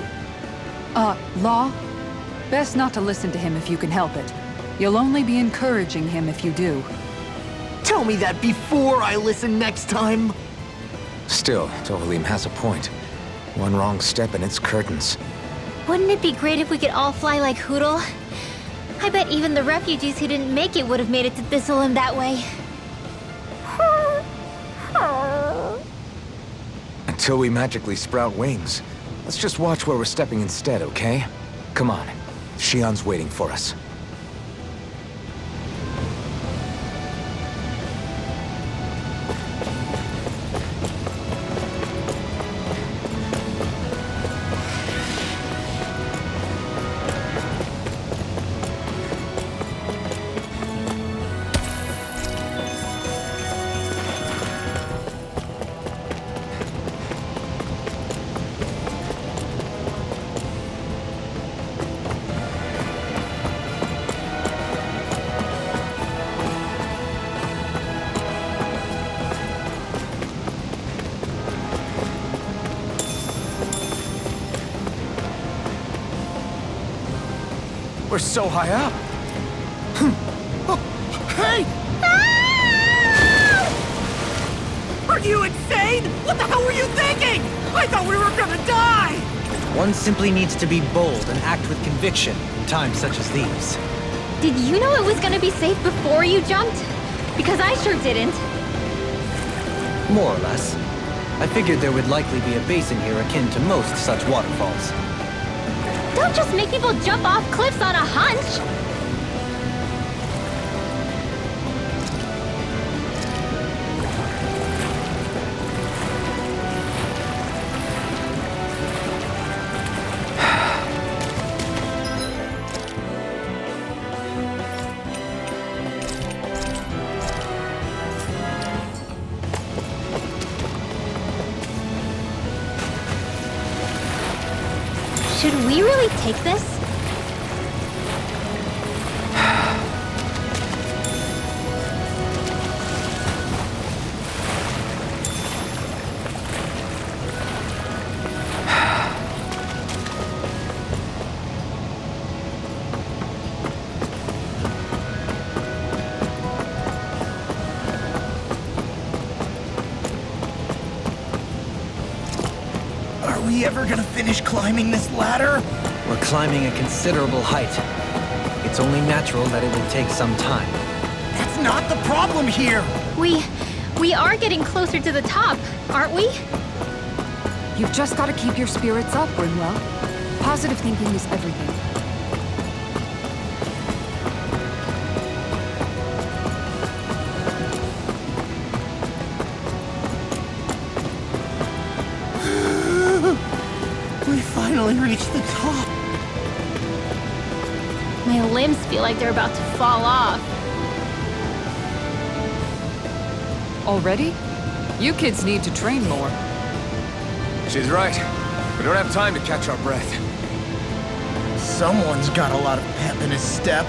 Law? Best not to listen to him if you can help it. You'll only be encouraging him if you do. Tell me that before I listen next time. Still, Tohalim has a point. One wrong step and it's curtains. Wouldn't it be great if we could all fly like Hootle? I bet even the refugees who didn't make it would have made it to Thistleum that way. Until we magically sprout wings, let's just watch where we're stepping instead, okay? Come on. Xion's waiting for us. We're so high up. Hey! Are you insane? What the hell were you thinking? I thought we were gonna die! One simply needs to be bold and act with conviction in times such as these. Did you know it was gonna be safe before you jumped? Because I sure didn't. More or less. I figured there would likely be a basin here akin to most such waterfalls. Don't just make people jump off cliffs on a hunch! Should we really take this? Are we ever gonna finish climbing this ladder? We're climbing a considerable height. It's only natural that it will take some time. That's not the problem here! We are getting closer to the top, aren't we? You've just got to keep your spirits up, Brimwell. Positive thinking is everything. We finally reached the top. My limbs feel like they're about to fall off. Already? You kids need to train more. She's right. We don't have time to catch our breath. Someone's got a lot of pep in his step.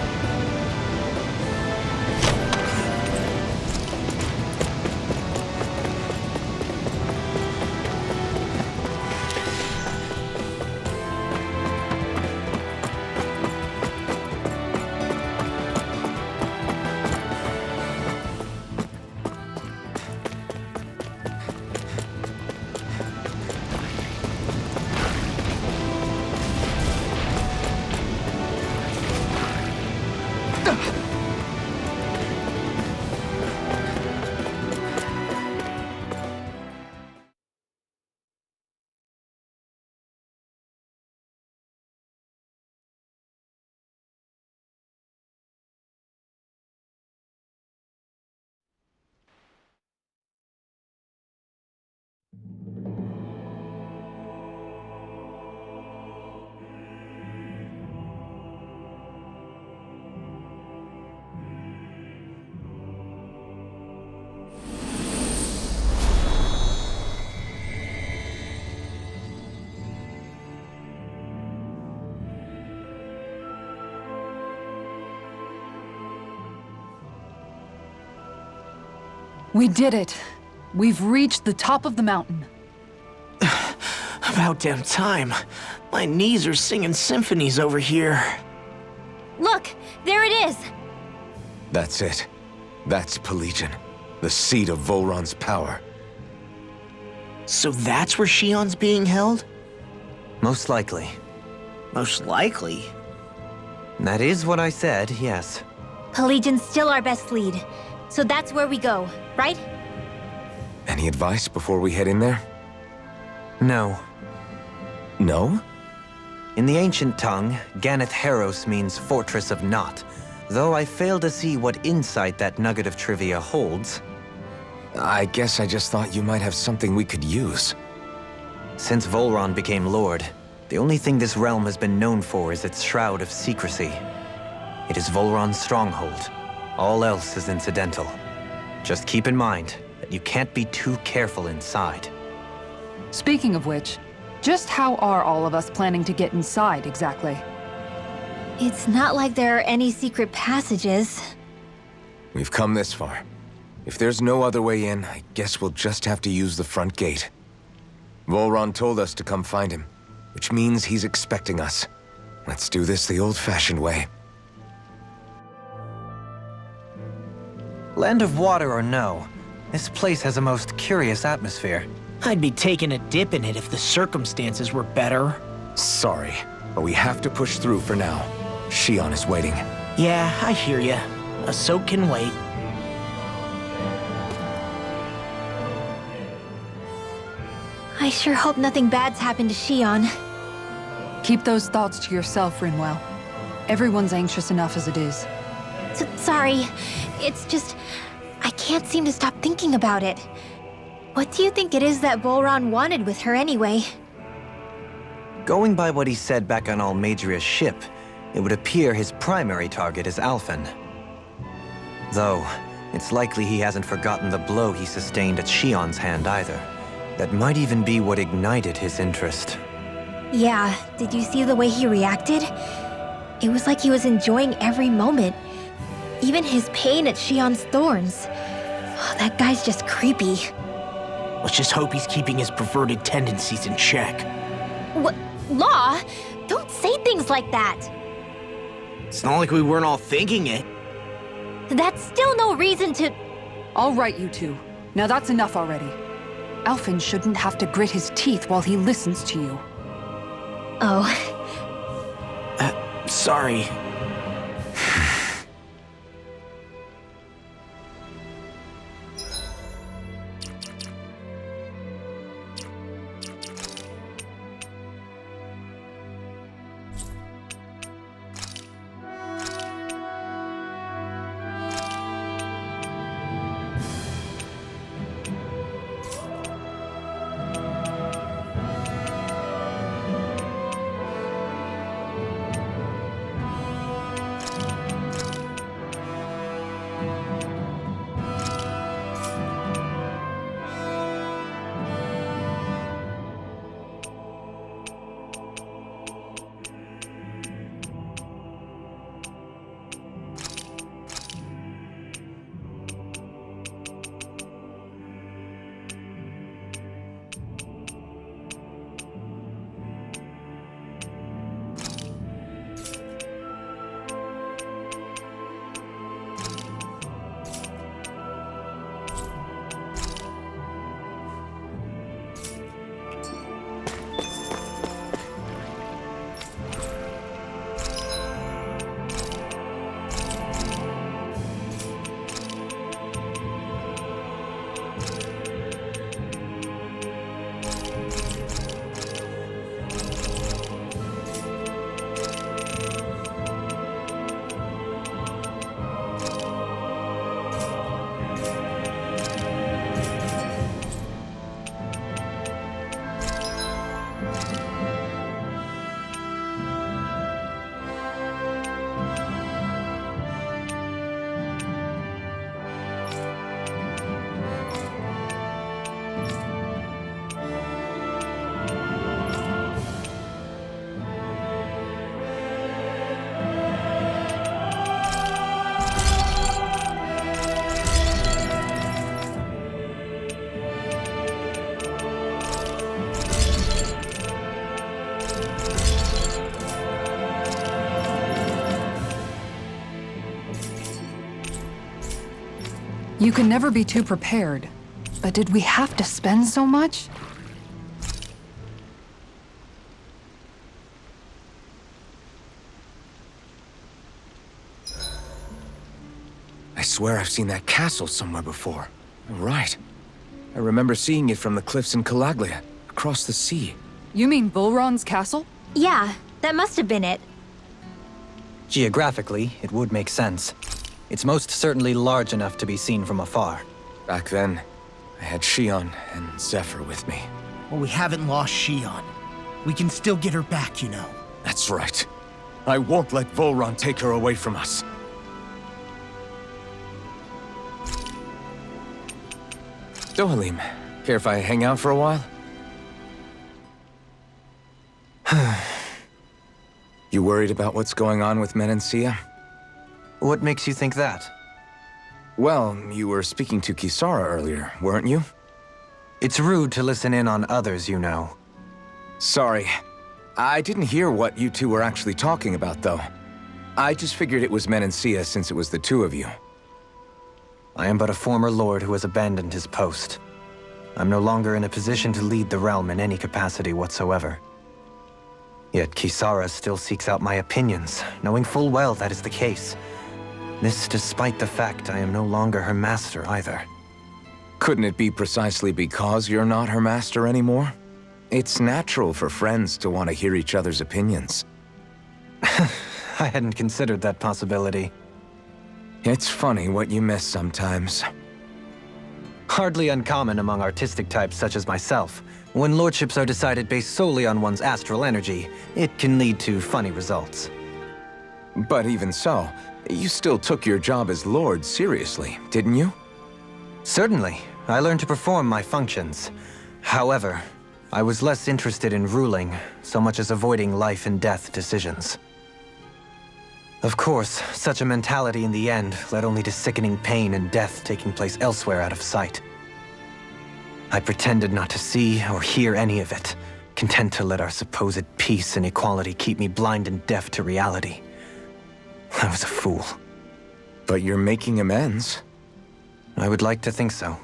We did it. We've reached the top of the mountain. About damn time. My knees are singing symphonies over here. Look, there it is! That's it. That's Pelegion, the seat of Volron's power. So that's where Shion's being held? Most likely. Most likely. That is what I said, yes. Pelegion's still our best lead, so that's where we go, right? Any advice before we head in there? No. No? In the ancient tongue, Ganeth Heros means Fortress of Naught, though I fail to see what insight that nugget of trivia holds. I guess I just thought you might have something we could use. Since Volron became Lord, the only thing this realm has been known for is its shroud of secrecy. It is Volron's stronghold. All else is incidental. Just keep in mind that you can't be too careful inside. Speaking of which, just how are all of us planning to get inside exactly? It's not like there are any secret passages. We've come this far. If there's no other way in, I guess we'll just have to use the front gate. Volron told us to come find him, which means he's expecting us. Let's do this the old-fashioned way. Land of Water or no, this place has a most curious atmosphere. I'd be taking a dip in it if the circumstances were better. Sorry, but we have to push through for now. Shion is waiting. Yeah, I hear ya. A soak can wait. I sure hope nothing bad's happened to Shion. Keep those thoughts to yourself, Rinwell. Everyone's anxious enough as it is. Sorry, it's just... I can't seem to stop thinking about it. What do you think it is that Volron wanted with her anyway? Going by what he said back on Almadria's ship, it would appear his primary target is Alphen. Though, it's likely he hasn't forgotten the blow he sustained at Shion's hand either. That might even be what ignited his interest. Yeah, did you see the way he reacted? It was like he was enjoying every moment. Even his pain at Shion's thorns. Oh, that guy's just creepy. Let's just hope he's keeping his perverted tendencies in check. What? Law? Don't say things like that! It's not like we weren't all thinking it. That's still no reason to... All right, you two. Now that's enough already. Alphen shouldn't have to grit his teeth while he listens to you. Oh. Sorry. You can never be too prepared. But did we have to spend so much? I swear I've seen that castle somewhere before. Right. I remember seeing it from the cliffs in Calaglia, across the sea. You mean Volron's castle? Yeah, that must have been it. Geographically, it would make sense. It's most certainly large enough to be seen from afar. Back then, I had Shion and Zephyr with me. Well, we haven't lost Shion. We can still get her back, you know. That's right. I won't let Volron take her away from us. So, Halim, care if I hang out for a while? You worried about what's going on with Menancia? What makes you think that? Well, you were speaking to Kisara earlier, weren't you? It's rude to listen in on others, you know. Sorry. I didn't hear what you two were actually talking about, though. I just figured it was Menancia since it was the two of you. I am but a former lord who has abandoned his post. I'm no longer in a position to lead the realm in any capacity whatsoever. Yet Kisara still seeks out my opinions, knowing full well that is the case. This despite the fact I am no longer her master either. Couldn't it be precisely because you're not her master anymore? It's natural for friends to want to hear each other's opinions. I hadn't considered that possibility. It's funny what you miss sometimes. Hardly uncommon among artistic types such as myself. When lordships are decided based solely on one's astral energy, it can lead to funny results. But even so, you still took your job as Lord seriously, didn't you? Certainly. I learned to perform my functions. However, I was less interested in ruling, so much as avoiding life and death decisions. Of course, such a mentality in the end led only to sickening pain and death taking place elsewhere out of sight. I pretended not to see or hear any of it, content to let our supposed peace and equality keep me blind and deaf to reality. I was a fool. But you're making amends. I would like to think so.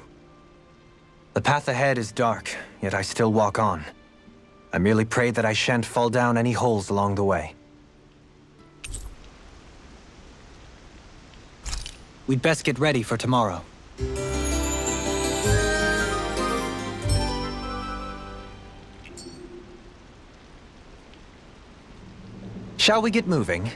The path ahead is dark, yet I still walk on. I merely pray that I shan't fall down any holes along the way. We'd best get ready for tomorrow. Shall we get moving?